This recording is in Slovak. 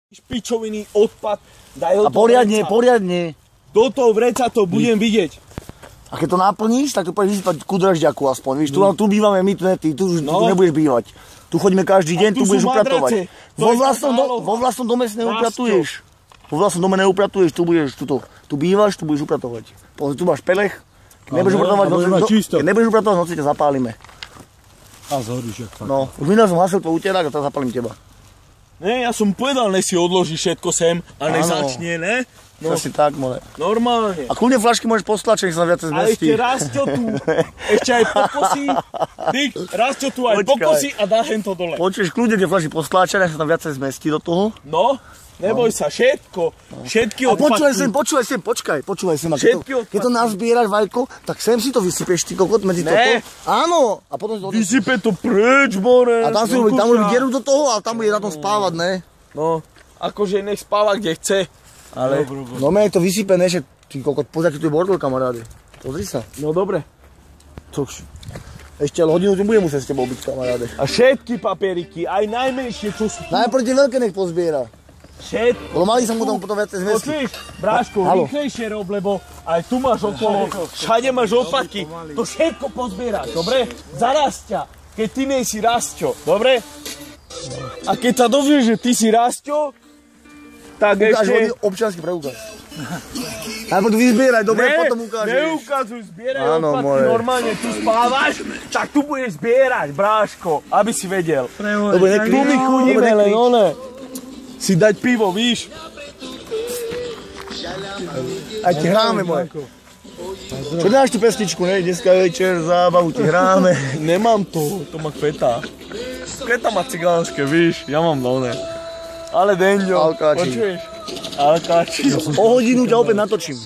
špičoviny, odpad, daj ho a poriadne. Do toho vreca to budem vidieť. A keď to naplníš, tak to pôjdeš vysypať ku Dražďaku aspoň, víš, tu bývame my, tu nebudeš bývať. Tu chodíme každý deň, tu budeš upratovať. Vo vlastnom dome si neupratuješ. Vo vlastnom dome neupratuješ, tu bývaš, tu budeš upratovať. Tu máš pelech, keď nebudeš upratovať v noci, ťa zapálime. A zhoríš, jak tak. No, už minul som hasil tvoj úterák a teraz zapálím teba. Ne, ja som povedal, ne si odloží všetko sem a nezačne, ne? No. Asi tak, more. Normálne. A kľudne fľašky môžeš postlačiť, nech sa viacej zmestí. A ešte Rastio tu, ešte aj pokosí. Rastio tu aj pokosí a dá hen to dole. Počuješ, kľudne tie fľašky postlačia, nech sa tam viacej zmestí do toho. No, neboj sa, všetky odpadky. A počúvaj sem, počúvaj sem. Keď to nazbieraš, Vajko, tak sem si to vysypeš, ty kokot, medzi toto. Áno. A potom to vysype to preč, more. A tam robí dieru do toho a tam bude na tom spávať, ne? No, akože nech spáva, kde chce. Ale... No mene to vysype, ne, že ty kokot, pozri, aký tu je bordel, kamaráde. Pozri sa. No dobre. Ešte hodinu tu budem musieť s tebou byť, kamaráde. A všetky papieriky, aj najmenšie, čo sú tu. Najprv tie veľké nech pozbiera. Všetko. Lebo mali sa mu tam potom viacej zmestí. Počuješ, Bráško, rýchlejšie rob, lebo aj tu máš okolo, všade máš odpadky. To všetko pozbieraš, dobre? Za Rastia, keď ty nejsi Rastio, dobre? A keď sa dozvieš, že ty si Rastio, tak ešte... občiansky preukaz. Najprv tu vyzbieraj, dobre, potom ukážeš. Neukazuj, zbieraj odpadky, normálne tu spávaš, tak tu budeš zbierať, Bráško, aby si vedel. Tu my chudíme len one. Si dať pivo, víš? Aj ti hráme, moje. Čo dáš tú pesničku, ne? Dneska večer zábavu ti hráme. Nemám to má Kveta. Kveta má cigánske, víš? Ja mám oné. Ale Deňo, počuješ? Alkáči. O hodinu ťa opäť natočím.